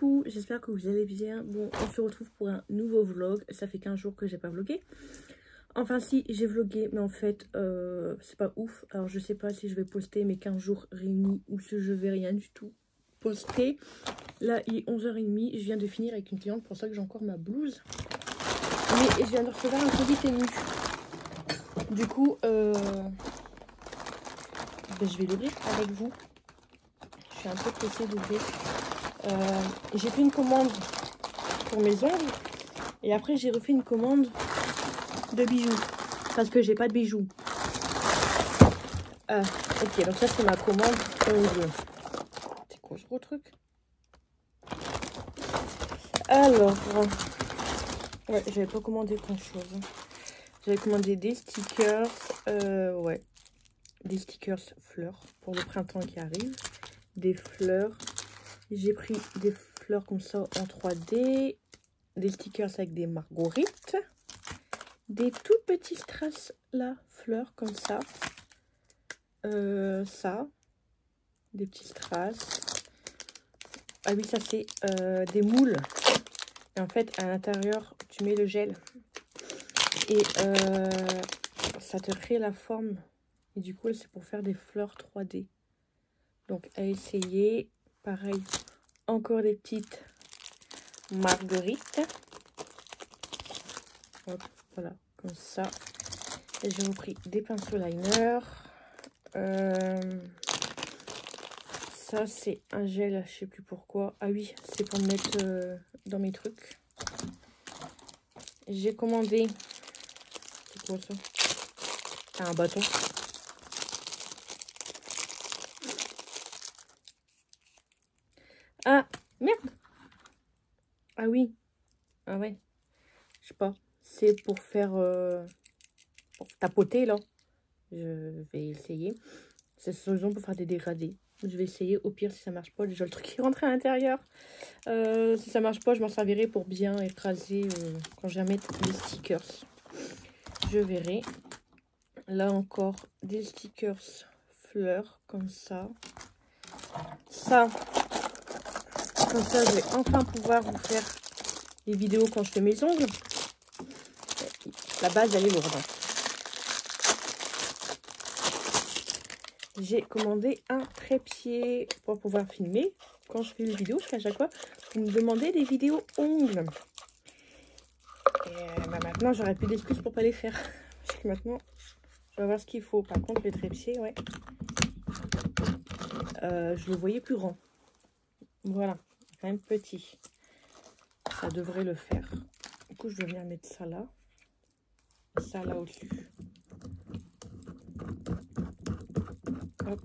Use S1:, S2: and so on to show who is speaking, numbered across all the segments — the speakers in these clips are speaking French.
S1: Coucou, j'espère que vous allez bien. Bon, on se retrouve pour un nouveau vlog. Ça fait 15 jours que j'ai pas vlogué. Enfin si, j'ai vlogué, mais en fait, c'est pas ouf. Alors je sais pas si je vais poster mes 15 jours réunis ou si je vais rien du tout poster. Là, il est 11h30. Je viens de finir avec une cliente, pour ça que j'ai encore ma blouse. Mais je viens de recevoir un colis ténu. Du coup, ben, je vais l'ouvrir avec vous. Je suis un peu pressée d'ouvrir. J'ai fait une commande pour mes ongles. Et après, j'ai refait une commande de bijoux. Parce que j'ai pas de bijoux. Ok, donc ça, c'est ma commande ongles. C'est quoi ce gros truc? Alors, ouais, j'avais pas commandé grand chose. J'avais commandé des stickers. Ouais, des stickers fleurs pour le printemps qui arrive. Des fleurs. J'ai pris des fleurs comme ça en 3D. Des stickers avec des marguerites. Des tout petits strass là, fleurs comme ça. Ça. Des petits strass. Ah oui, ça c'est des moules. Et en fait, à l'intérieur, tu mets le gel. Et ça te crée la forme. Et du coup, c'est pour faire des fleurs 3D. Donc, à essayer. Pareil, encore des petites marguerites. Hop, voilà, comme ça. Et j'ai repris des pinceaux liner. Ça, c'est un gel, je sais plus pourquoi. Ah oui, c'est pour me mettre dans mes trucs. J'ai commandé... C'est quoi ça? Ah, un bâton. Ah, merde! Ah oui. Ah ouais. Je sais pas. C'est pour faire... pour tapoter, là. Je vais essayer. C'est solution pour faire des dégradés. Je vais essayer. Au pire, si ça marche pas, déjà le truc qui rentre à l'intérieur. Si ça marche pas, je m'en servirai pour bien écraser quand je vais mettre les stickers. Je verrai. Là encore, des stickers fleurs comme ça. Ça, comme ça, je vais enfin pouvoir vous faire des vidéos quand je fais mes ongles. La base, elle est lourde. J'ai commandé un trépied pour pouvoir filmer. Quand je fais les vidéos, parce qu'à chaque fois, vous me demandez des vidéos ongles. Et bah maintenant, j'aurais plus d'excuses pour pas les faire. Parce que maintenant, je vais voir ce qu'il faut. Par contre, les trépieds, ouais. Je le voyais plus grand. Voilà, quand même petit. Ça devrait le faire. Du coup, je vais venir mettre ça là. Et ça là au-dessus. Hop.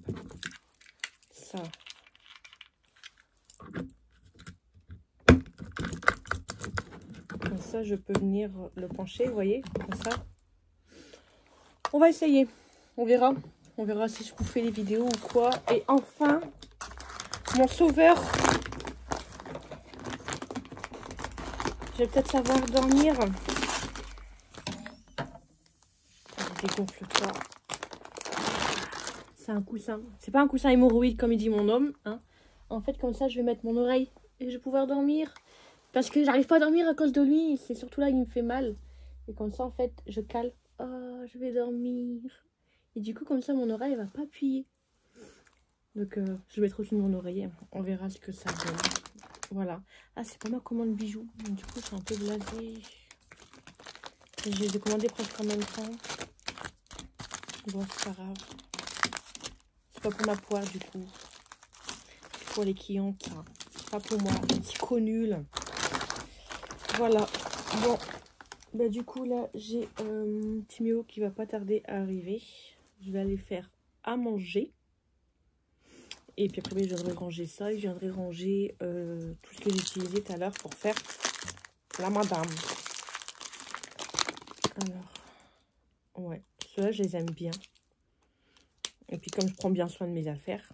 S1: Ça. Comme ça, je peux venir le pencher, vous voyez, comme ça. On va essayer. On verra. On verra si je vous fais les vidéos ou quoi. Et enfin, mon sauveur. Je vais peut-être savoir dormir. Je dégonfle ça. C'est un coussin. C'est pas un coussin hémorroïde comme il dit mon homme. Hein. En fait, comme ça, je vais mettre mon oreille et je vais pouvoir dormir. Parce que j'arrive pas à dormir à cause de lui. C'est surtout là qu'il me fait mal. Et comme ça, en fait, je cale. Oh, je vais dormir. Et du coup, comme ça, mon oreille, elle va pas appuyer. Donc, je vais mettre au-dessus de mon oreiller. On verra ce que ça donne. Voilà. Ah, c'est pas ma commande bijoux. Donc, du coup, je suis un peu blasée. Je les ai commandés presque en même temps. Bon, c'est pas grave. C'est pas pour ma poire, du coup. C'est pour les clientes, ça. C'est pas pour moi. Un petit conul. Voilà. Bon. Bah, du coup, là, j'ai mon petit Mio qui va pas tarder à arriver. Je vais aller faire à manger. Et puis après, je viendrai ranger ça. Et je viendrai ranger tout ce que j'ai utilisé tout à l'heure pour faire la madame. Alors, ouais. Ceux-là, je les aime bien. Et puis, comme je prends bien soin de mes affaires,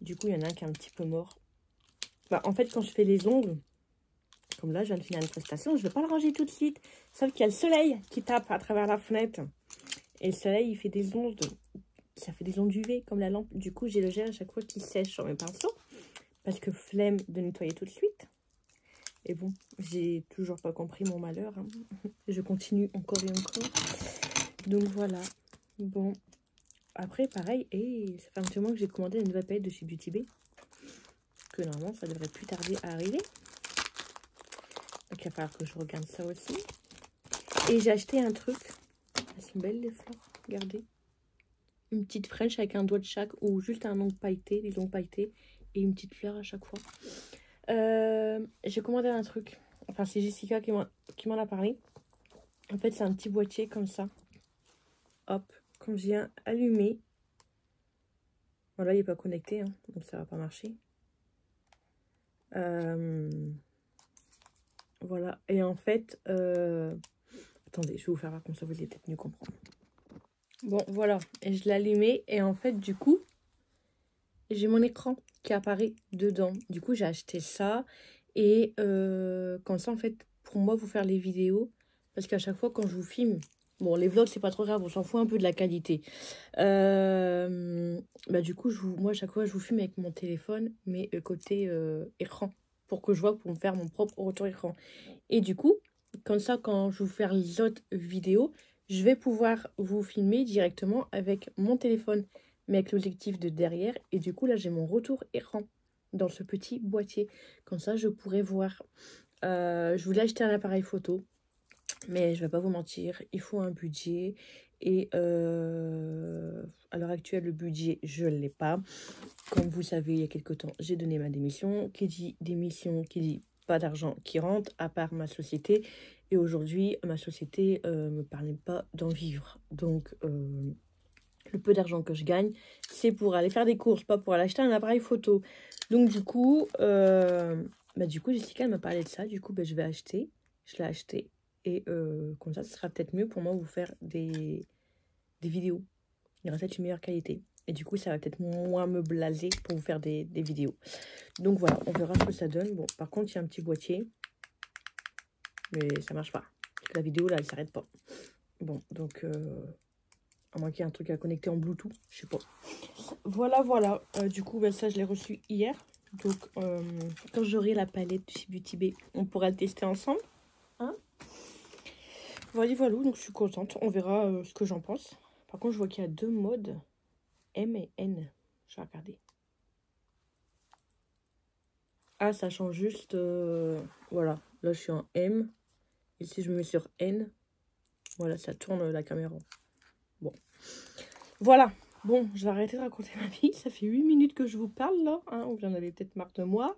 S1: du coup, il y en a un qui est un petit peu mort. Bah, en fait, quand je fais les ongles, comme là, je viens de finir une prestation, je ne vais pas le ranger tout de suite. Sauf qu'il y a le soleil qui tape à travers la fenêtre. Et le soleil, il fait des ondes, ça fait des ondes UV comme la lampe. Du coup, j'ai le gel à chaque fois qui sèche sur mes pinceaux. parce que flemme de nettoyer tout de suite. Et bon, j'ai toujours pas compris mon malheur. Hein. Je continue encore et encore. Donc voilà. Bon. Après, pareil, et ça fait un petit moment que j'ai commandé une nouvelle palette de chez Beauty Bay. Que normalement, ça devrait plus tarder à arriver. Donc il va falloir que je regarde ça aussi. Et j'ai acheté un truc. Elles sont belles les fleurs. Regardez. Une petite French avec un doigt de chaque. Ou juste un ongle pailleté, des ongles pailletés. Et une petite fleur à chaque fois. J'ai commandé un truc. Enfin, c'est Jessica qui m'en a parlé. En fait, c'est un petit boîtier comme ça. Hop. Quand je viens allumer. Voilà, il n'est pas connecté. Hein, donc ça va pas marcher. Voilà. Et en fait... attendez, je vais vous faire voir comme ça, vous allez peut-être mieux comprendre. Bon, voilà. Et je l'ai allumé. Et en fait, du coup, j'ai mon écran qui apparaît dedans. Du coup, j'ai acheté ça. Et comme ça, en fait, pour moi, vous faire les vidéos. Parce qu'à chaque fois, quand je vous filme... Bon, les vlogs, c'est pas trop grave. On s'en fout un peu de la qualité. Bah, du coup, moi, à chaque fois, je vous filme avec mon téléphone. Mais côté écran. Pour que je vois, pour me faire mon propre retour écran. Et du coup, comme ça, quand je vais vous faire les autres vidéos, je vais pouvoir vous filmer directement avec mon téléphone, mais avec l'objectif de derrière. Et du coup, là, j'ai mon retour écran dans ce petit boîtier. Comme ça, je pourrais voir. Je voulais acheter un appareil photo, mais je ne vais pas vous mentir, il faut un budget. Et à l'heure actuelle, le budget, je ne l'ai pas. Comme vous savez, il y a quelques temps, j'ai donné ma démission. Qui dit démission, qui dit pas d'argent qui rentre, à part ma société. Et aujourd'hui, ma société me permet pas d'en vivre. Donc, le peu d'argent que je gagne, c'est pour aller faire des courses, pas pour aller acheter un appareil photo. Donc, du coup, Jessica m'a parlé de ça. Du coup, je vais acheter. Je l'ai acheté. Et comme ça, ce sera peut-être mieux pour moi de vous faire des vidéos. Il y aura peut-être une meilleure qualité. Et du coup, ça va peut-être moins me blaser pour vous faire des vidéos. Donc voilà, on verra ce que ça donne. Bon, par contre, il y a un petit boîtier. Mais ça marche pas. Parce que la vidéo, là, elle s'arrête pas. Bon, donc... à moins qu'il y ait un truc à connecter en Bluetooth. Je sais pas. Voilà, voilà. Du coup, ça, je l'ai reçu hier. Donc, quand j'aurai la palette de chez Beauty Bay, on pourra le tester ensemble. Hein, voilà, voilà. Donc, je suis contente. On verra ce que j'en pense. Par contre, je vois qu'il y a 2 modes. M et N. Je vais regarder. Ah, ça change juste... voilà. Là, je suis en M. Et si je me mets sur N, voilà, ça tourne la caméra. Bon. Voilà. Bon, je vais arrêter de raconter ma vie. Ça fait 8 minutes que je vous parle, là. Hein, vous en avez peut-être marre de moi.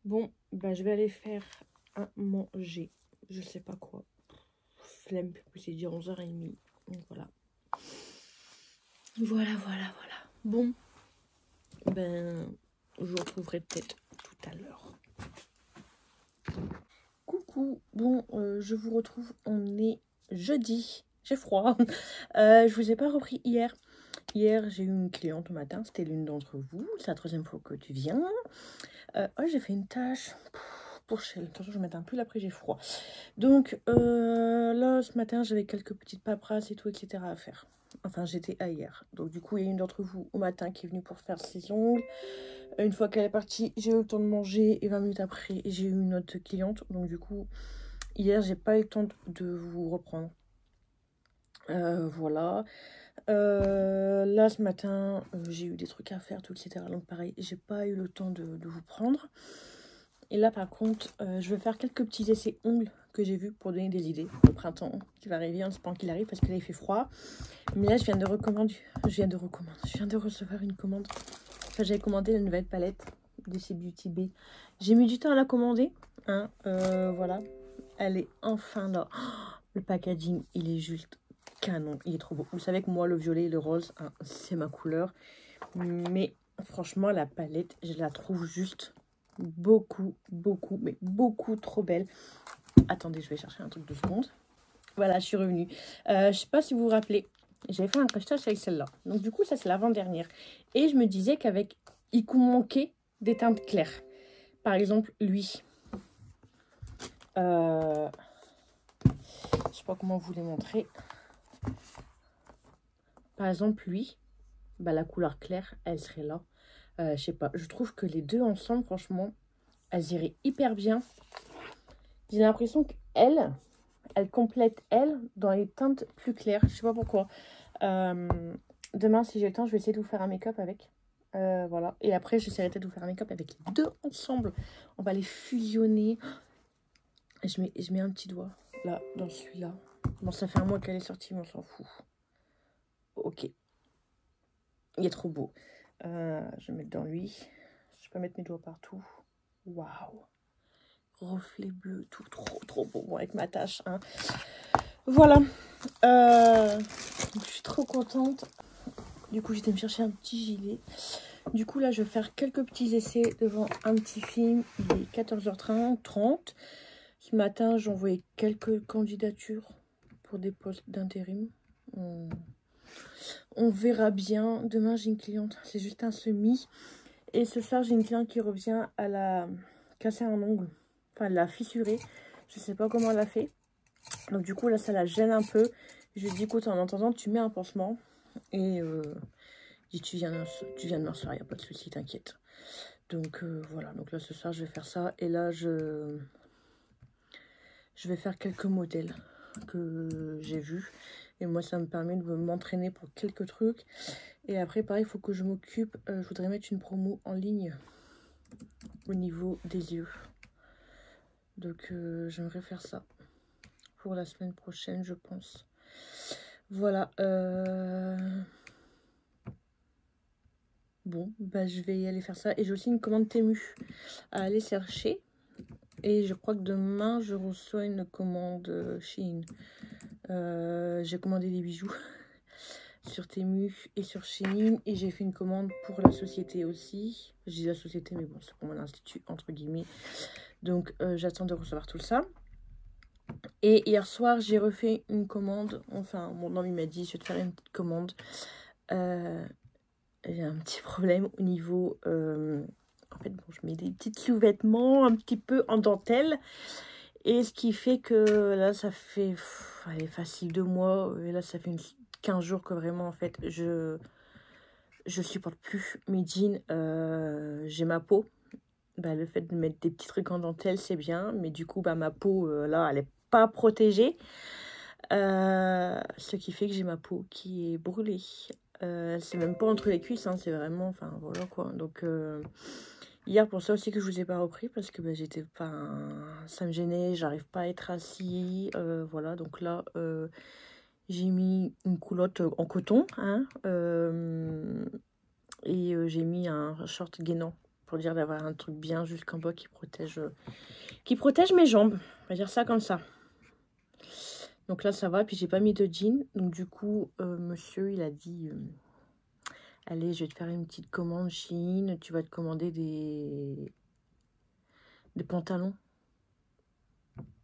S1: Bon, je vais aller faire à manger. Je sais pas quoi. Flemme, c'est dire 11h30. Donc, voilà. Voilà, voilà, voilà. Bon. Je vous retrouverai peut-être tout à l'heure. Coucou. Bon, je vous retrouve. On est jeudi. J'ai froid. Je vous ai pas repris hier. Hier, j'ai eu une cliente au matin. C'était l'une d'entre vous. C'est la 3e fois que tu viens. J'ai fait une tâche pour Shell. Attention, je vais mettre un pull, après j'ai froid. Donc, là, ce matin, j'avais quelques petites paperasses et tout, etc. à faire. Enfin, j'étais à hier. Donc, du coup, il y a une d'entre vous au matin qui est venue pour faire ses ongles. Une fois qu'elle est partie, j'ai eu le temps de manger. Et 20 minutes après, j'ai eu une autre cliente. Donc, du coup, hier, j'ai pas eu le temps de vous reprendre. Voilà. Là, ce matin, j'ai eu des trucs à faire, tout, etc. Donc, pareil, j'ai pas eu le temps de vous prendre. Et là, par contre, je vais faire quelques petits essais ongles que j'ai vus pour donner des idées. Le printemps qui va arriver, on ne sait pas qu'il arrive parce que là, il fait froid. Mais là, je viens de recevoir une commande. Enfin, j'avais commandé la nouvelle palette de chez Beauty Bay. J'ai mis du temps à la commander. Hein, voilà. Elle est enfin là. Oh, le packaging, il est juste canon. Il est trop beau. Vous savez que moi, le violet et le rose, hein, c'est ma couleur. Mais franchement, la palette, je la trouve juste beaucoup, beaucoup, mais beaucoup trop belle. Attendez, je vais chercher un truc 2 secondes. Voilà, je suis revenue. Je sais pas si vous vous rappelez, j'avais fait un crochet avec celle-là. Donc, du coup, ça, c'est l'avant-dernière. Et je me disais qu'avec, il manquait des teintes claires. Par exemple, lui. Je sais pas comment vous les montrer. Par exemple, lui, la couleur claire, elle serait là. Je sais pas, je trouve que les deux ensemble, franchement, elles iraient hyper bien. J'ai l'impression qu'elle, elle complète elle dans les teintes plus claires. Je sais pas pourquoi. Demain, si j'ai le temps, je vais essayer de vous faire un make-up avec. Voilà. Et après, j'essaierai peut-être de vous faire un make-up avec les deux ensemble. On va les fusionner. Je mets un petit doigt là, dans celui-là. Bon, ça fait un mois qu'elle est sortie, mais on s'en fout. Ok. Il est trop beau. Je vais mettre dans lui. Je peux mettre mes doigts partout. Waouh. Reflet bleu, tout trop beau. Bon, avec ma tache, hein. Voilà. Je suis trop contente. Du coup, j'étais me chercher un petit gilet. Du coup, là, je vais faire quelques petits essais devant un petit film. Il est 14h30. Ce matin, j'ai envoyé quelques candidatures pour des postes d'intérim. On verra bien. Demain, j'ai une cliente. C'est juste un semi. Et ce soir, j'ai une cliente qui revient. Elle a cassé un ongle. Enfin, elle l'a fissuré. Je sais pas comment elle a fait. Donc, du coup, là, ça la gêne un peu. Je lui ai dit, écoute, en attendant, tu mets un pansement. Et tu viens de m'asseoir, il n'y a pas de souci, t'inquiète. Donc, voilà. Donc là, ce soir, je vais faire ça. Et là, je vais faire quelques modèles que j'ai vus. Et moi, ça me permet de m'entraîner pour quelques trucs. Et après, pareil, il faut que je m'occupe. Je voudrais mettre une promo en ligne au niveau des yeux. Donc, j'aimerais faire ça pour la semaine prochaine, je pense. Voilà. Bon, bah, je vais y aller faire ça. Et j'ai aussi une commande Temu à aller chercher. Et je crois que demain, je reçois une commande Shein. J'ai commandé des bijoux sur Temu et sur Shein. Et j'ai fait une commande pour la société aussi. Je dis la société, mais bon, c'est pour mon institut, entre guillemets. Donc, j'attends de recevoir tout ça. Et hier soir, j'ai refait une commande. Enfin, mon homme, il m'a dit, je vais te faire une petite commande. J'ai un petit problème au niveau... en fait, bon, je mets des petits sous-vêtements un petit peu en dentelle. Et ce qui fait que là, ça fait allez, facile 2 mois. Et là, ça fait 15 jours que vraiment, en fait, je supporte plus mes jeans. J'ai ma peau. Bah, le fait de mettre des petits trucs en dentelle, c'est bien. Mais du coup, bah, ma peau, là, elle n'est pas protégée. Ce qui fait que j'ai ma peau qui est brûlée. C'est même pas entre les cuisses, hein, c'est vraiment, enfin voilà quoi. Donc hier pour ça aussi que je vous ai pas repris parce que bah, j'étais pas, ça me gênait, j'arrive pas à être assis, voilà. Donc là j'ai mis une culotte en coton, hein, et j'ai mis un short gainant pour dire d'avoir un truc bien jusqu'en bas qui protège mes jambes. On va dire ça comme ça. Donc là, ça va. Puis, j'ai pas mis de jean. Donc, du coup, monsieur, il a dit... allez, je vais te faire une petite commande Shein. Tu vas te commander des pantalons.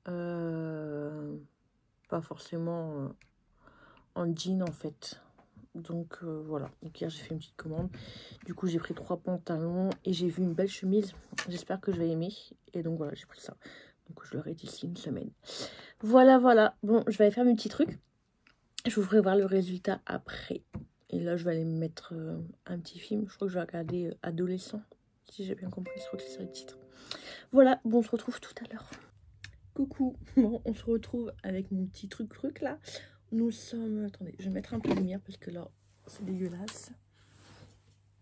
S1: Pas forcément en jean, en fait. Donc, voilà. Donc, hier, j'ai fait une petite commande. Du coup, j'ai pris 3 pantalons. Et j'ai vu une belle chemise. J'espère que je vais aimer. Et donc, voilà, j'ai pris ça. Donc, je l'aurai d'ici une semaine. Voilà, voilà. Bon, je vais aller faire mes petits trucs. Je vous ferai voir le résultat après. Et là, je vais aller me mettre un petit film. Je crois que je vais regarder Adolescent. Si j'ai bien compris, je crois que c'est ça le titre. Voilà, bon, on se retrouve tout à l'heure. Coucou. Bon, on se retrouve avec mon petit truc là. Nous sommes... Attendez, je vais mettre un peu de lumière parce que là, c'est dégueulasse.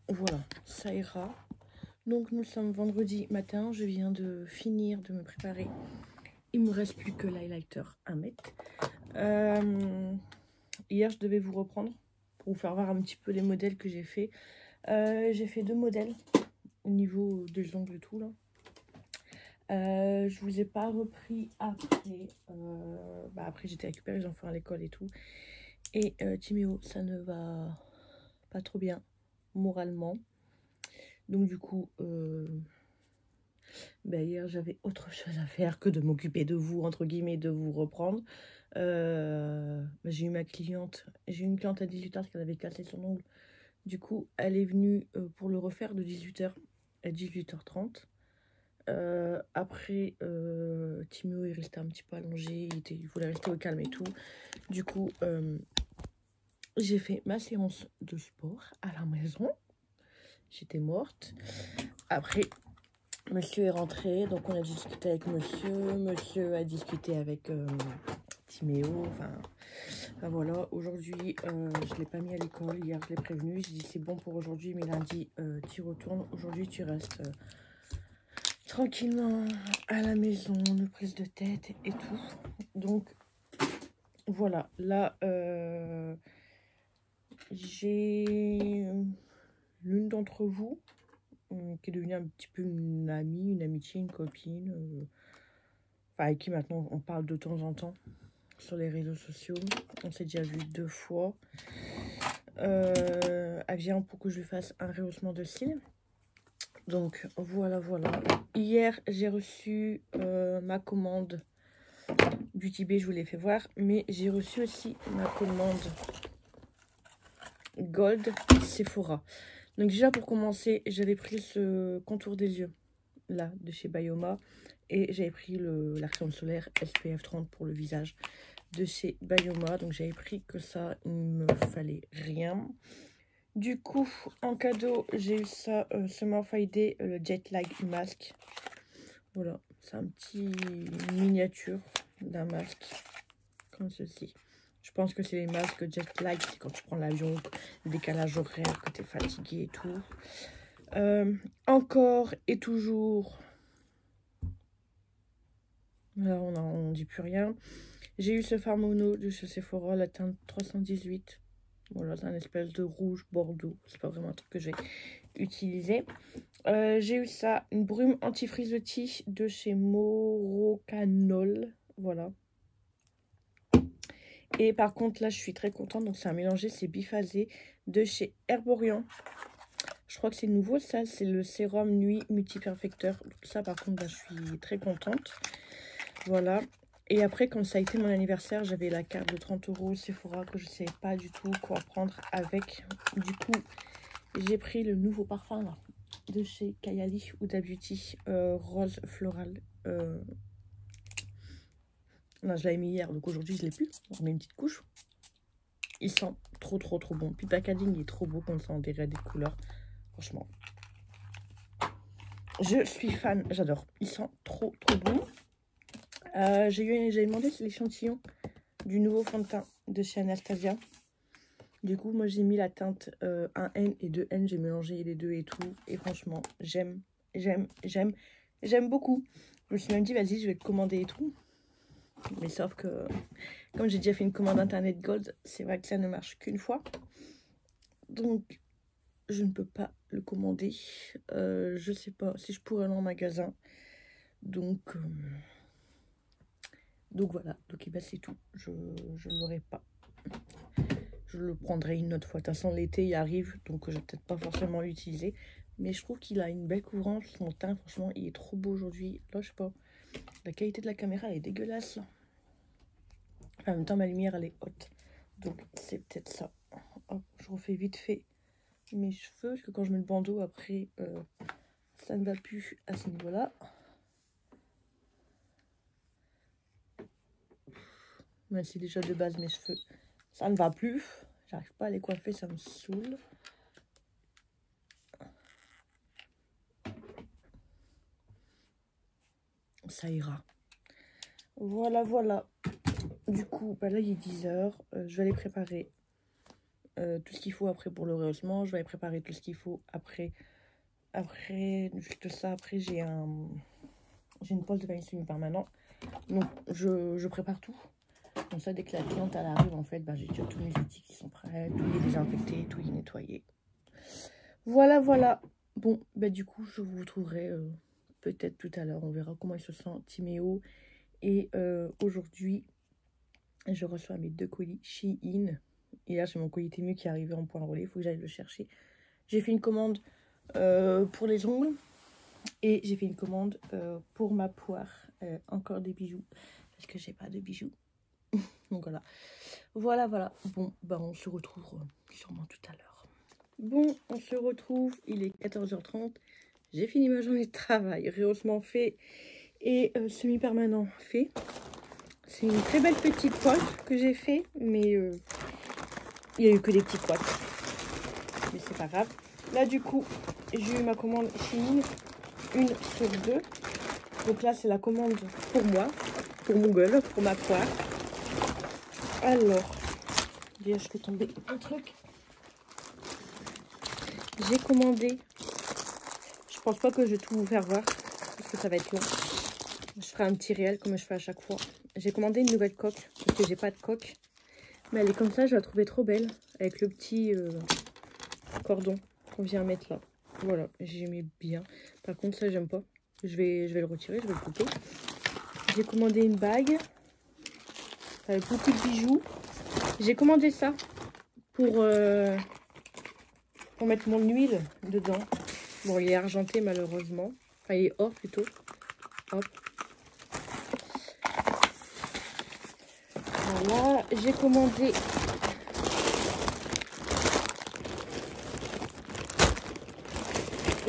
S1: Voilà, ça ira. Donc, nous sommes vendredi matin. Je viens de finir de me préparer. Il me reste plus que l'highlighter à mettre. Hier, je devais vous reprendre pour vous faire voir un petit peu les modèles que j'ai fait. J'ai fait 2 modèles au niveau des ongles et tout là. Je vous ai pas repris après. Après, j'étais récupérée les enfants à l'école et tout. Et Timéo, ça ne va pas trop bien moralement. Donc du coup, hier, j'avais autre chose à faire que de m'occuper de vous, entre guillemets, de vous reprendre. J'ai eu ma cliente. J'ai eu une cliente à 18h parce qu'elle avait cassé son ongle. Du coup, elle est venue pour le refaire de 18h à 18h30. Après, Timéo, il restait un petit peu allongé. Il voulait rester au calme et tout. Du coup, j'ai fait ma séance de sport à la maison. j'étais morte. Après, monsieur est rentré, donc on a discuté avec monsieur. Monsieur a discuté avec Timéo. Enfin voilà, aujourd'hui, je ne l'ai pas mis à l'école. Hier, je l'ai prévenu. J'ai dit c'est bon pour aujourd'hui, mais lundi, tu retournes. Aujourd'hui, tu restes tranquillement à la maison, ne prise de tête et tout. Donc, voilà. Là, j'ai l'une d'entre vous qui est devenue un petit peu une amie, une amitié, une copine, enfin, avec qui maintenant on parle de temps en temps sur les réseaux sociaux. On s'est déjà vu 2 fois. Elle vient pour que je lui fasse un rehaussement de cils. Donc voilà, voilà. Hier, j'ai reçu ma commande Beauty Bay, je vous l'ai fait voir. Mais j'ai reçu aussi ma commande Gold Sephora. Donc déjà pour commencer, j'avais pris ce contour des yeux là de chez Bioma et j'avais pris la crème solaire SPF 30 pour le visage de chez Bioma. Donc j'avais pris que ça, il me fallait rien. Du coup en cadeau j'ai eu ça, ce Morphe ID, le Jet Lag Mask. Voilà, c'est un petit miniature d'un masque comme ceci. Je pense que c'est les masques jet lag, c'est quand tu prends l'avion, le décalage horaire, que tu es fatigué et tout. Encore et toujours. Là, on dit plus rien. J'ai eu ce fard mono de chez Sephora, la teinte 318. Voilà, c'est un espèce de rouge bordeaux. C'est pas vraiment un truc que j'ai utilisé. J'ai eu ça, une brume anti-frisottis de chez Morocanol. Voilà. Et par contre, là, je suis très contente. Donc, c'est un mélangé, c'est biphasé de chez Herborian. Je crois que c'est nouveau, ça. C'est le sérum nuit multiperfecteur. Donc, ça, par contre, bah, je suis très contente. Voilà. Et après, comme ça a été mon anniversaire, j'avais la carte de 30 € Sephora que je ne savais pas du tout quoi prendre avec. Du coup, j'ai pris le nouveau parfum là, de chez Kayali Huda Beauty, rose floral. Non, je l'avais mis hier, donc aujourd'hui je l'ai plus. On met une petite couche. Il sent trop bon. Puis le packaging est trop beau comme ça, on dirait des couleurs. Franchement, je suis fan, j'adore. Il sent trop bon. J'avais demandé l'échantillon du nouveau fond de teint de chez Anastasia. Du coup, moi j'ai mis la teinte 1N et 2N, j'ai mélangé les deux et tout. Et franchement, j'aime beaucoup. Je me suis même dit, vas-y, je vais le commander et tout. Mais sauf que, comme j'ai déjà fait une commande internet Gold, c'est vrai que ça ne marche qu'une fois. Donc, je ne peux pas le commander. Je sais pas si je pourrais aller en magasin. Donc voilà. Donc, ben, c'est tout. Je ne l'aurai pas. Je le prendrai une autre fois. De toute façon, l'été, il arrive. Donc, je vais peut-être pas forcément l'utiliser. Mais je trouve qu'il a une belle couvrance. Son teint, franchement, il est trop beau aujourd'hui. Là, je sais pas. La qualité de la caméra, elle est dégueulasse, là. En même temps, ma lumière, elle est haute. Donc, c'est peut-être ça. Hop, je refais vite fait mes cheveux. Parce que quand je mets le bandeau, après, ça ne va plus à ce niveau-là. Même si déjà de base, mes cheveux, ça ne va plus. J'arrive pas à les coiffer, ça me saoule. Ça ira. Voilà, voilà. Du coup, bah là, il est 10 h. Je vais aller préparer tout ce qu'il faut après pour le rehaussement. Je vais aller préparer tout ce qu'il faut après. Juste ça, après, j'ai une pause de bain semi-permanent. Donc, je prépare tout. Comme ça, dès que la cliente elle arrive, en fait, bah, j'ai déjà tous mes outils qui sont prêts. Tout est désinfecté, tout est nettoyé. Voilà, voilà. Bon, bah du coup, je vous retrouverai peut-être tout à l'heure. On verra comment il se sent, Timéo. Et aujourd'hui, je reçois mes 2 colis Shein. Et là, j'ai mon colis Temu qui est arrivé en point relais. Il faut que j'aille le chercher. J'ai fait une commande pour les ongles. Et j'ai fait une commande pour ma poire. Encore des bijoux. Parce que j'ai pas de bijoux. Donc voilà. Voilà. Bon, bah on se retrouve sûrement tout à l'heure. Bon, on se retrouve. Il est 14 h 30. J'ai fini ma journée de travail. Rehaussement fait. Et semi-permanent fait. C'est une très belle petite poche que j'ai fait. Mais il n'y a eu que des petits couacs. Mais c'est pas grave. Là, du coup, j'ai eu ma commande Shein, 1/2. Donc là, c'est la commande pour moi, pour mon gueule, pour ma poire. Alors, déjà, je fais tomber un truc. J'ai commandé. Je pense pas que je vais tout vous faire voir, parce que ça va être long. Je ferai un petit réel comme je fais à chaque fois. J'ai commandé une nouvelle coque, parce que j'ai pas de coque. Mais elle est comme ça, je la trouvais trop belle. Avec le petit cordon qu'on vient mettre là. Voilà, j'aimais bien. Par contre, ça, j'aime pas. Je vais le retirer, je vais le couper. J'ai commandé une bague avec beaucoup de bijoux. J'ai commandé ça pour mettre mon huile dedans. Bon, il est argenté malheureusement. Enfin, il est or plutôt. Hop. Voilà, j'ai commandé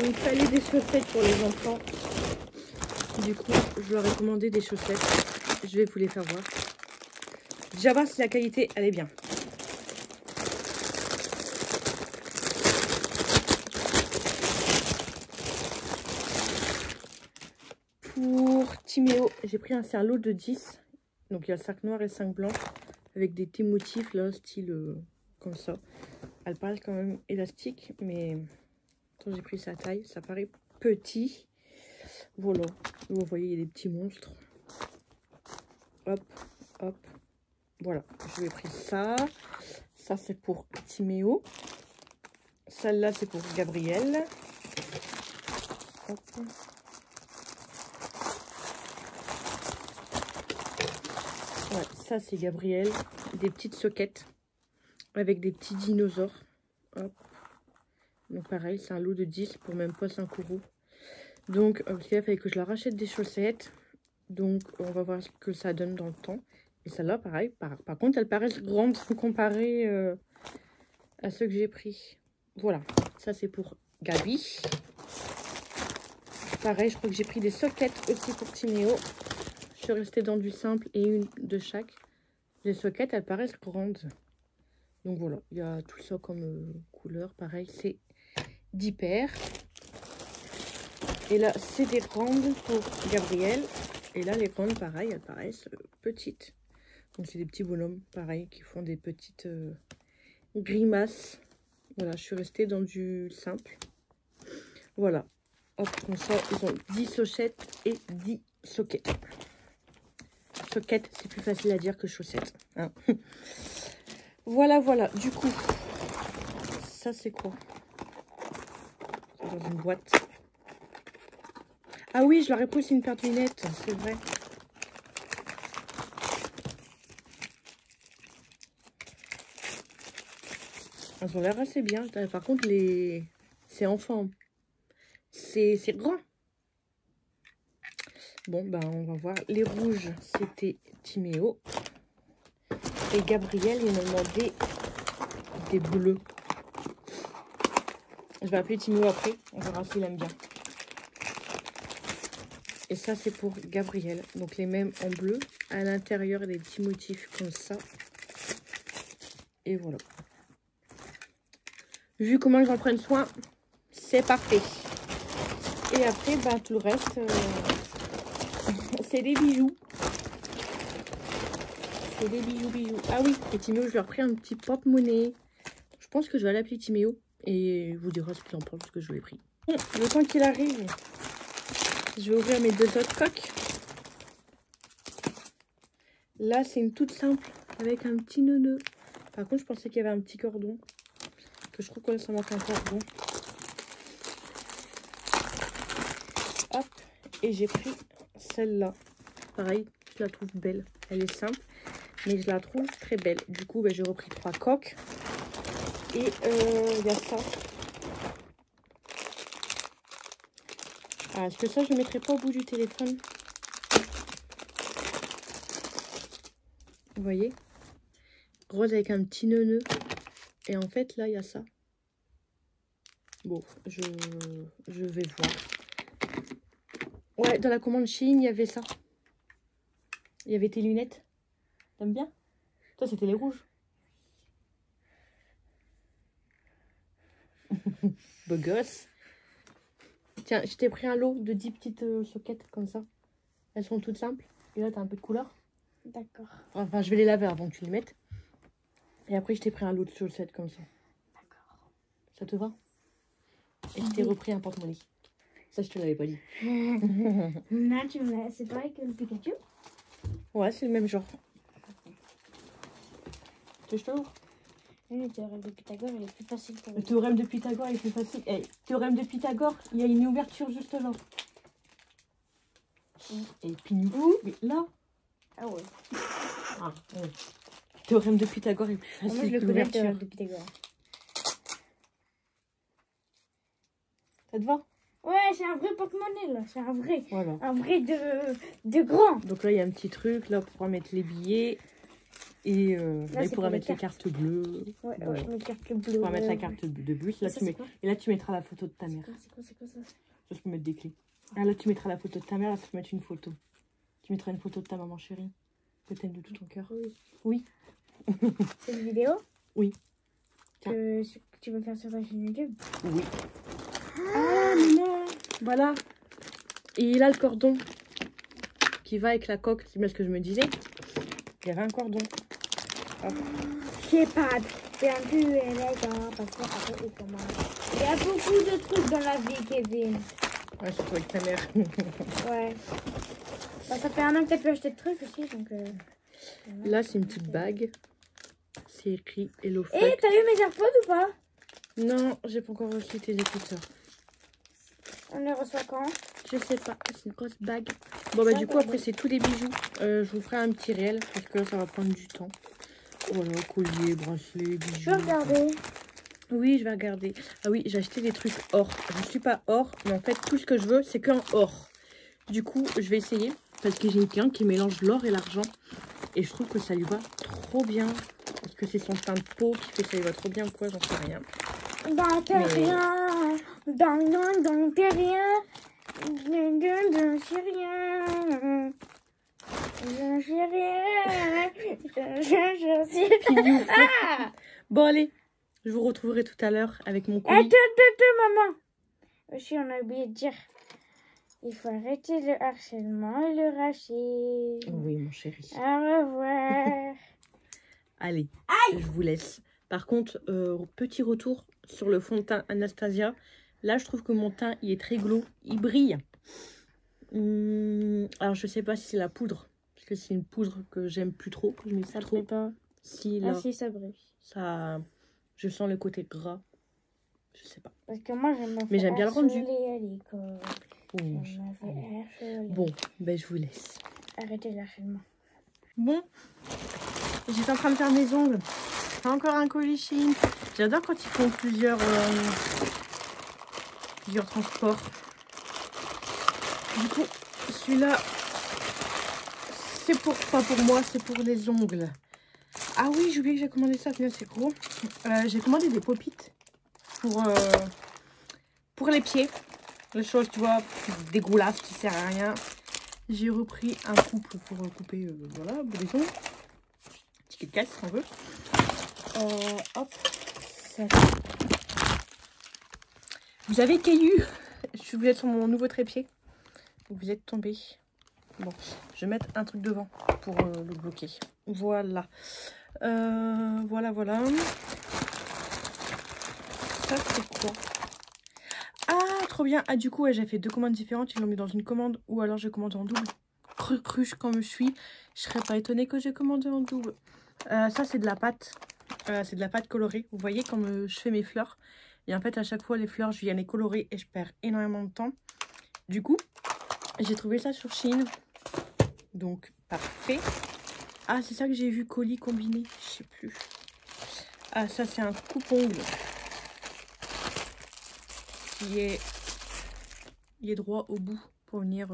S1: il me fallait des chaussettes pour les enfants. Du coup, je leur ai commandé des chaussettes. Je vais vous les faire voir. Déjà voir si la qualité, elle est bien. Pour Timéo, j'ai pris un lot de 10. Donc il y a le 5 noir et 5 blancs. Avec des petits motifs là, style comme ça. Elle paraît quand même élastique, mais quand j'ai pris sa taille, ça paraît petit. Voilà, vous voyez, il y a des petits monstres. Hop, hop. Voilà, je lui ai pris ça. Ça, c'est pour Timéo. Celle-là, c'est pour Gabriel. Hop. Ouais, ça, c'est Gabriel. Des petites soquettes avec des petits dinosaures. Hop. Donc, pareil, c'est un lot de 10 pour même pas 5 €. Donc, il a fallu que je leur rachète des chaussettes. Donc, on va voir ce que ça donne dans le temps. Et celle-là, pareil. Par contre, elles paraissent grandes comparées à ceux que j'ai pris. Voilà. Ça, c'est pour Gabi. Pareil, je crois que j'ai pris des soquettes aussi pour Timéo. Je suis restée dans du simple et une de chaque. Les soquettes, elles paraissent grandes. Donc, voilà. Il y a tout ça comme couleur. Pareil, c'est 10 paires. Et là, c'est des grandes pour Gabriel. Et là, les grandes, pareil, elles paraissent petites. Donc, c'est des petits bonhommes, pareil, qui font des petites grimaces. Voilà, je suis restée dans du simple. Voilà. Hop, comme ça, ils ont 10 sochettes et 10 soquettes. Soquettes, c'est plus facile à dire que chaussettes. Hein. Voilà, voilà. Du coup, ça, c'est quoi? C'est dans une boîte. Ah oui, je leur ai pris aussi une paire de lunettes, c'est vrai. Elles ont l'air assez bien. Par contre, c'est enfant. C'est grand. Bon, ben, on va voir. Les rouges, c'était Timéo. Et Gabriel, il m'a demandé des bleus. Je vais appeler Timéo après. On verra s'il aime bien. Et ça, c'est pour Gabriel. Donc, les mêmes en bleu. À l'intérieur, des petits motifs comme ça. Et voilà. Vu comment ils en prennent soin, c'est parfait. Et après, bah, tout le reste, c'est des bijoux. C'est des bijoux. Ah oui, et Timéo, je lui ai repris un petit porte-monnaie. Je pense que je vais aller appeler Timéo. Et vous dira ce qu'il en pense, ce que je lui ai pris. Bon, le temps qu'il arrive, je vais ouvrir mes 2 autres coques. Là, c'est une toute simple avec un petit nœud. Par contre, je pensais qu'il y avait un petit cordon. Que je trouve que là, ça manque un cordon. Hop. Et j'ai pris celle-là. Pareil, je la trouve belle. Elle est simple, mais je la trouve très belle. Du coup, bah, j'ai repris 3 coques. Et il y a ça. Ah, est-ce que ça, je ne mettrai pas au bout du téléphone? Vous voyez? Rose avec un petit nœud. Et en fait, là, il y a ça. Bon, je vais voir. Ouais, dans la commande Shein, il y avait ça. Il y avait tes lunettes. T'aimes bien? Toi, c'était les rouges. Beau gosse. Tiens, je t'ai pris un lot de 10 petites soquettes comme ça. Elles sont toutes simples. Et là, t'as un peu de couleur.
S2: D'accord.
S1: Enfin, je vais les laver avant que tu les mettes. Et après, je t'ai pris un lot de chaussettes comme ça.
S2: D'accord.
S1: Ça te va? Et je t'ai repris un porte-monnaie. Ça, je te l'avais pas dit.
S2: Là, tu me l'as. C'est pareil que le Pikachu?
S1: Ouais, c'est le même genre. Tu veux que je te l'ouvre?
S2: Oui, le théorème de Pythagore, il est plus facile pour
S1: Le théorème de Pythagore est plus facile. Eh, théorème de Pythagore, il y a une ouverture juste là. Et puis nous. Mais là.
S2: Ah ouais.
S1: Ah, ouais. Théorème de Pythagore est plus facile.
S2: Moi, je le
S1: que
S2: connais, le
S1: l'ouverture.
S2: théorème de Pythagore.
S1: Ça te va?
S2: Ouais, c'est un vrai porte-monnaie, là. C'est un vrai.
S1: Voilà.
S2: Un vrai de grand.
S1: Donc là, il y a un petit truc. Là, on pourra mettre les billets. Et là, il
S2: c'est
S1: pourra
S2: pour les
S1: mettre les cartes bleues.
S2: Ouais,
S1: Ouais.
S2: ouais, mes cartes bleues.
S1: Tu pourras mettre la carte de bus. Là,
S2: Ça,
S1: tu mets...
S2: c'est quoi?
S1: Et là, tu mettras la photo de ta mère.
S2: C'est quoi ça?
S1: Ça, je peux mettre des clés. Ah, là, tu mettras la photo de ta mère. Là, tu peux mettre une photo. Tu mettras une photo de ta maman chérie. Que t'aimes de tout ton cœur.
S2: Oui.
S1: Oui.
S2: C'est une vidéo?
S1: Oui.
S2: Que tu veux faire sur ta chaîne YouTube?
S1: Oui.
S2: Ah, maman!
S1: Voilà. Et là, le cordon qui va avec la coque. C'est bien ce que je me disais. Il y avait un cordon. Hop.
S2: J'ai pas bien vu élégant parce qu'après il commence. Il y a beaucoup de trucs dans la vie, Kevin.
S1: Ouais, surtout avec ta mère.
S2: Ouais. Bah, ça fait un an que t'as pu acheter de trucs aussi, donc...
S1: Là, c'est une petite bague. C'est écrit Hello
S2: Eh,
S1: Freak.
S2: t'as eu mes AirPods ou pas?
S1: Non, j'ai pas encore reçu tes écouteurs.
S2: On les reçoit quand?
S1: Je sais pas, c'est une grosse bague. Bon, bah, du coup, après, c'est tous des bijoux. Je vous ferai un petit réel parce que là, ça va prendre du temps. Voilà, collier, bracelet, bijoux.
S2: Je peux regarder.
S1: Oui, je vais regarder. Ah oui, j'ai acheté des trucs or. Je suis pas or, mais en fait, tout ce que je veux, c'est qu'un or. Du coup, je vais essayer parce que j'ai une cliente qui mélange l'or et l'argent. Et je trouve que ça lui va trop bien. Est-ce que c'est son teint de peau qui fait que ça lui va trop bien ou quoi? J'en sais rien.
S2: Dans terrien, dans terrien, j'ai rien. Je sais. Ah!
S1: Bon, allez, je vous retrouverai tout à l'heure avec mon colis.
S2: Maman. Aussi, on a oublié de dire. Il faut arrêter le harcèlement et le racisme.
S1: Oui, mon chéri.
S2: Au revoir.
S1: Allez, je vous laisse. Par contre, petit retour sur le fond de teint Anastasia. Là, je trouve que mon teint, il est très glow. Il brille. Alors, je sais pas si c'est la poudre. Parce que c'est une poudre que j'aime plus trop. Que je mets
S2: Ça
S1: plus trop.
S2: brille pas.
S1: Si, là,
S2: Ah si, ça brille.
S1: ça... Je sens le côté gras. Je sais pas.
S2: Parce que moi, j'aime
S1: Mais j'aime bien le rendu.
S2: à l'école.
S1: Oh, mon
S2: Je
S1: chéri.
S2: m'avais harcelé.
S1: Bon, ben je vous laisse.
S2: Arrêtez le harcèlement.
S1: Bon, j'étais en train de faire mes ongles. Encore un colis Shein. J'adore quand ils font plusieurs transports. Du coup, celui-là, c'est pas pour moi, c'est pour les ongles. Ah oui, j'ai oublié que j'ai commandé ça, c'est gros. J'ai commandé des pop-it pour les pieds. Les choses, tu vois, dégueulasses qui servent à rien. J'ai repris un couple pour couper, voilà, des ongles. Petit casse si on veut. Hop. Ça. Vous avez caillu. Vous êtes sur mon nouveau trépied. Vous êtes tombé. Bon, je vais mettre un truc devant pour le bloquer. Voilà. Voilà. Ça, c'est quoi? Ah, trop bien. Ah, du coup, ouais, j'ai fait 2 commandes différentes. Ils l'ont mis dans une commande ou alors j'ai commandé en double. Cruche comme je suis. Je serais pas étonnée que j'ai commandé en double. Ça, c'est de la pâte. C'est de la pâte colorée. Vous voyez comme je fais mes fleurs. Et en fait, à chaque fois, les fleurs, je viens les colorer et je perds énormément de temps. Du coup, j'ai trouvé ça sur Shein. Donc, parfait. Ah, c'est ça que j'ai vu, colis combiné. Je sais plus. Ah, ça, c'est un coupe-ongle. Il est droit au bout pour venir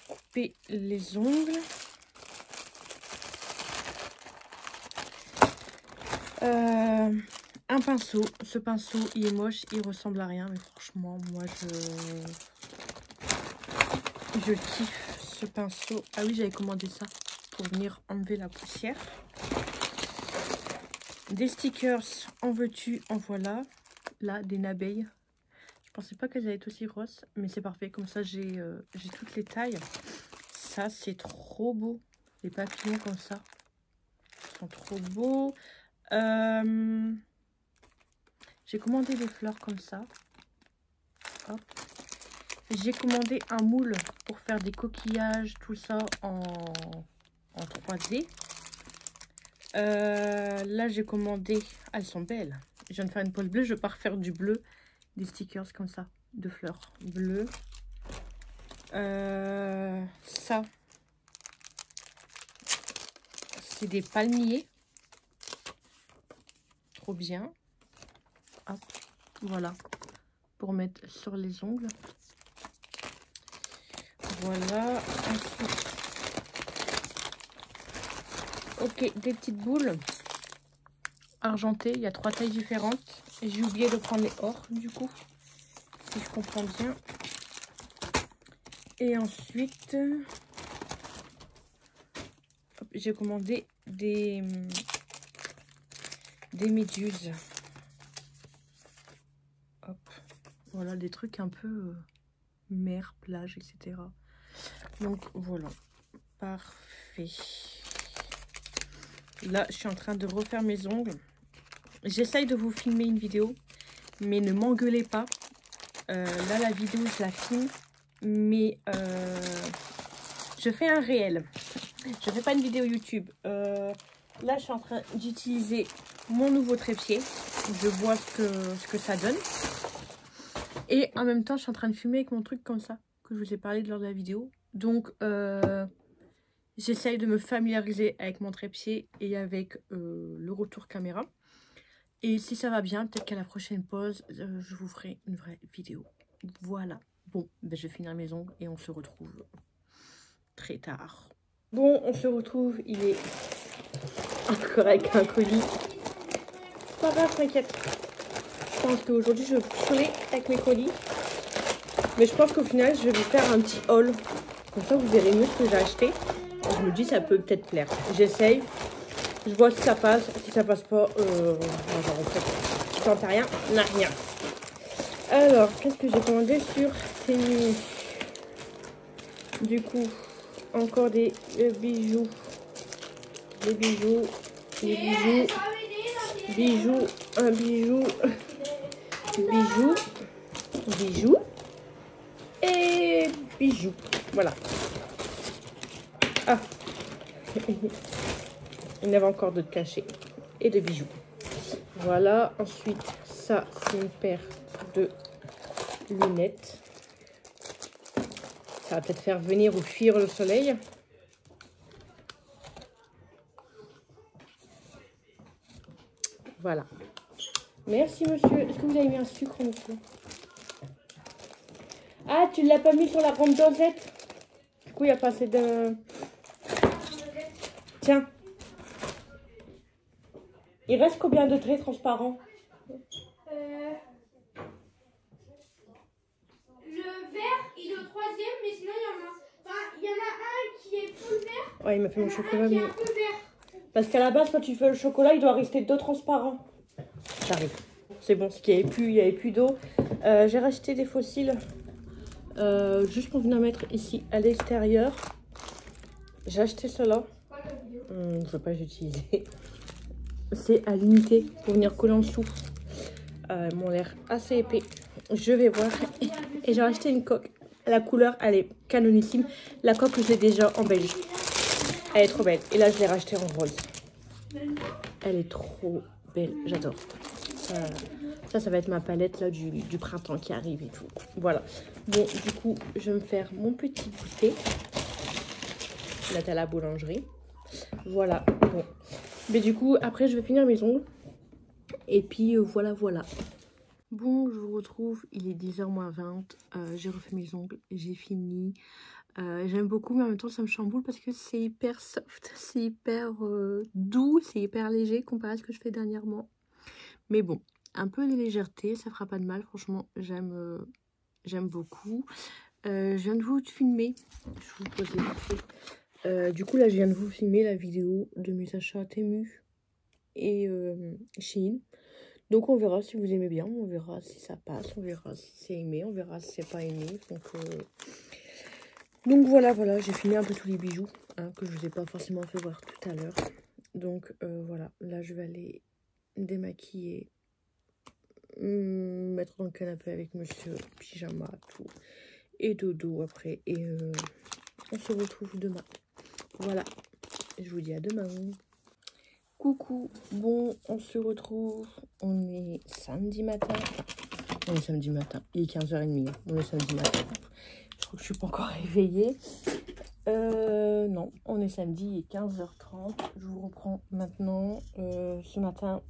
S1: couper les ongles. Un pinceau. Ce pinceau, il est moche, il ressemble à rien, mais franchement, moi, je kiffe ce pinceau. Ah oui, j'avais commandé ça pour venir enlever la poussière. Des stickers, en veux-tu, en voilà. Là, des nabeilles. Je pensais pas qu'elles allaient être aussi grosses, mais c'est parfait. Comme ça, j'ai toutes les tailles. Ça, c'est trop beau. Les papillons comme ça. Ils sont trop beaux. J'ai commandé des fleurs comme ça. Hop. J'ai commandé un moule pour faire des coquillages, tout ça en 3D. Là, j'ai commandé... Ah, elles sont belles. Je viens de faire une pose bleue. Je pars faire du bleu. Des stickers comme ça, de fleurs bleues. Ça, c'est des palmiers. Trop bien. Hop, voilà. Pour mettre sur les ongles. Voilà. Ensuite, ok, des petites boules argentées. Il y a 3 tailles différentes. J'ai oublié de prendre les or, du coup, si je comprends bien. Et ensuite, j'ai commandé des méduses. Hop, voilà, des trucs un peu mer, plage, etc. Donc voilà, parfait. Là, je suis en train de refaire mes ongles. J'essaye de vous filmer une vidéo, mais ne m'engueulez pas. Là, la vidéo, je la filme, mais je fais un réel. Je fais pas une vidéo YouTube. Là, je suis en train d'utiliser mon nouveau trépied. Je vois ce que ça donne. Et en même temps, je suis en train de filmer avec mon truc comme ça, que je vous ai parlé lors de la vidéo. Donc, j'essaye de me familiariser avec mon trépied et avec le retour caméra. Et si ça va bien, peut-être qu'à la prochaine pause, je vous ferai une vraie vidéo. Voilà. Bon, ben, je vais finir mes ongles et on se retrouve très tard. Bon, on se retrouve. Il est encore avec un colis. C'est pas grave, t'inquiète. Je pense qu'aujourd'hui, je vais picoler avec mes colis. Mais je pense qu'au final, je vais vous faire un petit haul. Comme ça, vous verrez mieux ce que j'ai acheté. Je me dis, ça peut peut-être plaire. J'essaye. Je vois si ça passe. Si ça passe pas, en fait, je tente à rien. N'a rien. Alors, qu'est-ce que j'ai commandé sur Temu? Du coup, encore des bijoux. Des bijoux. Des bijoux. Bijoux. Un bijou. Bijoux. Bijoux. Et bijoux. Voilà. Ah. Il y en avait encore d'autres cachés. Et de bijoux. Voilà. Ensuite, ça, c'est une paire de lunettes. Ça va peut-être faire venir ou fuir le soleil. Voilà. Merci, monsieur. Est-ce que vous avez mis un sucre, monsieur? Ah, tu ne l'as pas mis sur la grande dosette? Du coup, il n'y a pas assez de... Tiens. Il reste combien de traits transparents?
S2: Le vert, il est au 3e, mais sinon, il y en a... Enfin, il y en a un qui est full vert.
S1: Ouais, il m'a fait mon chocolat.
S2: Qui est un peu vert.
S1: Parce qu'à la base, quand tu fais le chocolat, il doit rester 2 transparents. J'arrive. C'est bon, parce qu'il n'y avait plus d'eau. J'ai racheté des fossiles. Juste pour venir mettre ici à l'extérieur. J'ai acheté cela. Je ne veux pas les utiliser. C'est à l'unité pour venir coller en dessous. Ils m'ont l'air assez épais. Je vais voir. Et j'ai acheté une coque. La couleur, elle est canonissime. La coque, je l'ai déjà en beige. Elle est trop belle. Et là, je l'ai rachetée en rose. Elle est trop belle. J'adore. Ça va être ma palette là du printemps qui arrive et tout. Voilà. Bon, du coup, je vais me faire mon petit goûter. Là, t'as la boulangerie. Voilà. Bon. Mais du coup, après, je vais finir mes ongles. Et puis, voilà. Bon, je vous retrouve. Il est 10h moins 20. J'ai refait mes ongles. J'ai fini. J'aime beaucoup, mais en même temps, ça me chamboule parce que c'est hyper soft. C'est hyper doux. C'est hyper léger comparé à ce que je fais dernièrement. Mais bon, un peu de légèreté, ça fera pas de mal. Franchement, j'aime beaucoup. Je viens de vous filmer. Je vous pose les pieds. Du coup, là, je viens de vous filmer la vidéo de mes achats Temu et Shein. Donc on verra si vous aimez bien, on verra si ça passe, on verra si c'est aimé, on verra si c'est pas aimé. Donc voilà, j'ai fini un peu tous les bijoux hein, que je vous ai pas forcément fait voir tout à l'heure. Donc voilà, là je vais aller démaquiller, mettre dans le canapé avec monsieur, pyjama, tout, et dodo après. Et on se retrouve demain. Voilà, je vous dis à demain. Coucou, bon, on se retrouve, on est samedi matin. On est samedi matin, il est 15h30, on est samedi matin. Je crois que je suis pas encore réveillée. Non, on est samedi, il est 15h30. Je vous reprends maintenant. Ce matin,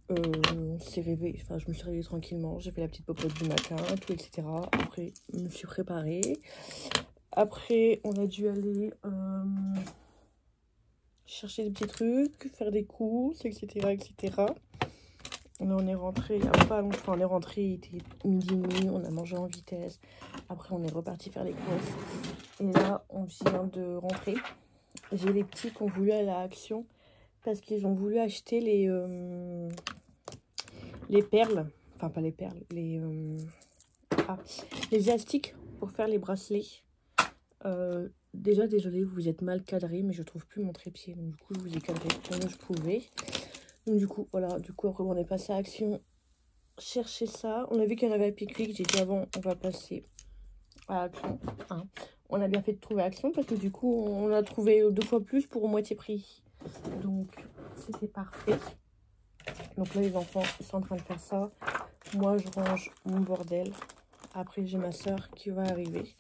S1: on s'est réveillé, enfin je me suis réveillée tranquillement. J'ai fait la petite popote du matin, tout, etc. Après, je me suis préparée. Après, on a dû aller chercher des petits trucs, faire des courses, etc. etc. Là, on est rentré, il n'y a pas longtemps, enfin, on est rentré, il était midi et demi, on a mangé en vitesse. Après, on est reparti faire les courses. Et là, on vient de rentrer. J'ai les petits qui ont voulu aller à Action parce qu'ils ont voulu acheter les perles. Enfin, pas les perles, les élastiques pour faire les bracelets. Déjà, désolé, vous êtes mal cadré, mais je trouve plus mon trépied. Donc, du coup, je vous ai cadré comme je pouvais. Donc, du coup, voilà. Du coup, après, on est passé à Action chercher ça. On a vu qu'il y en avait à Pickwick. J'ai dit avant, on va passer à Action. Hein. On a bien fait de trouver Action parce que du coup, on a trouvé 2 fois plus pour moitié prix. Donc, c'était parfait. Donc là, les enfants, ils sont en train de faire ça. Moi, je range mon bordel. Après, j'ai ma soeur qui va arriver.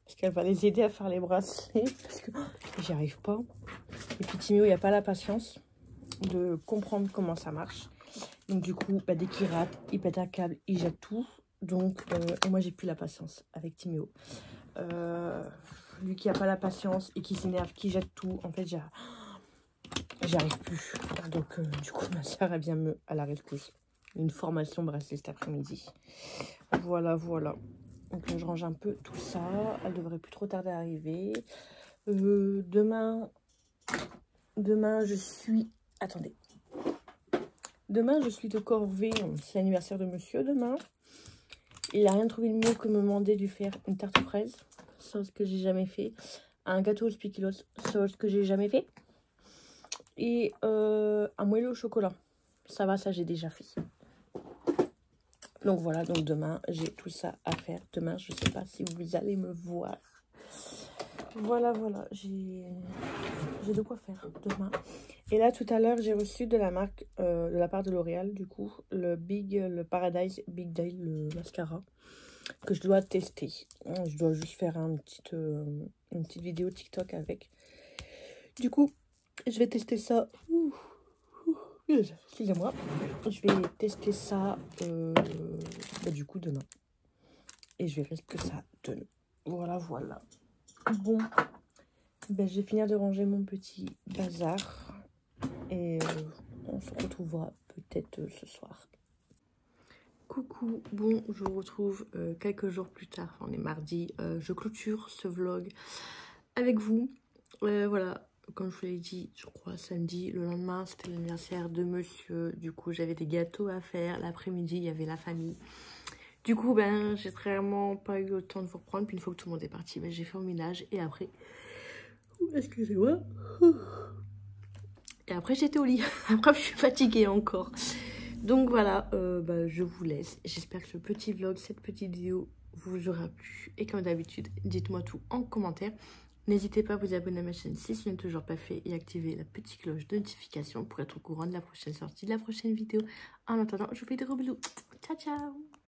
S1: Parce qu'elle va les aider à faire les bracelets. Parce que j'y arrive pas. Et puis, Timéo, il n'y a pas la patience de comprendre comment ça marche. Donc, du coup, bah, dès qu'il rate, il pète un câble, il jette tout. Donc, et moi, j'ai plus la patience avec Timéo. Lui qui n'a pas la patience et qui s'énerve, qui jette tout. En fait, j'y arrive plus. Donc, du coup, ma soeur, elle vient à la rescousse. Une formation bracelet cet après-midi. Voilà. Donc, je range un peu tout ça. Elle devrait plus trop tarder à arriver. Demain, je suis... Attendez. Demain, je suis de corvée. C'est l'anniversaire de monsieur demain. Il n'a rien trouvé de mieux que me demander de lui faire une tarte aux fraises. Sauce que j'ai jamais fait. Un gâteau au spéculoos. Sauce que j'ai jamais fait. Et un moelleux au chocolat. Ça va, ça j'ai déjà fait. Donc voilà, donc demain, j'ai tout ça à faire. Demain, je sais pas si vous allez me voir. Voilà, j'ai de quoi faire demain. Et là, tout à l'heure, j'ai reçu de la marque, de la part de L'Oréal, du coup, le Paradise Big Day, le mascara, que je dois tester. Je dois juste faire une petite vidéo TikTok avec. Du coup, je vais tester ça. Excusez-moi. Je vais tester ça du coup demain. Et je verrai ce que ça donne. Voilà. Bon, je vais finir de ranger mon petit bazar. Et on se retrouvera peut-être ce soir. Coucou, bon, je vous retrouve quelques jours plus tard. On est mardi. Je clôture ce vlog avec vous. Voilà. Comme je vous l'ai dit, je crois samedi, le lendemain, c'était l'anniversaire de monsieur. Du coup, j'avais des gâteaux à faire. L'après-midi, il y avait la famille. Du coup, j'ai vraiment pas eu le temps de vous reprendre. Puis une fois que tout le monde est parti, j'ai fait mon ménage. Et après, excusez-moi. Et après, j'étais au lit. Après, je suis fatiguée encore. Donc voilà, je vous laisse. J'espère que ce petit vlog, cette petite vidéo vous aura plu. Et comme d'habitude, dites-moi tout en commentaire. N'hésitez pas à vous abonner à ma chaîne si ce n'est toujours pas fait et activer la petite cloche de notification pour être au courant de la prochaine sortie, de la prochaine vidéo. En attendant, je vous fais des gros bisous. Ciao, ciao!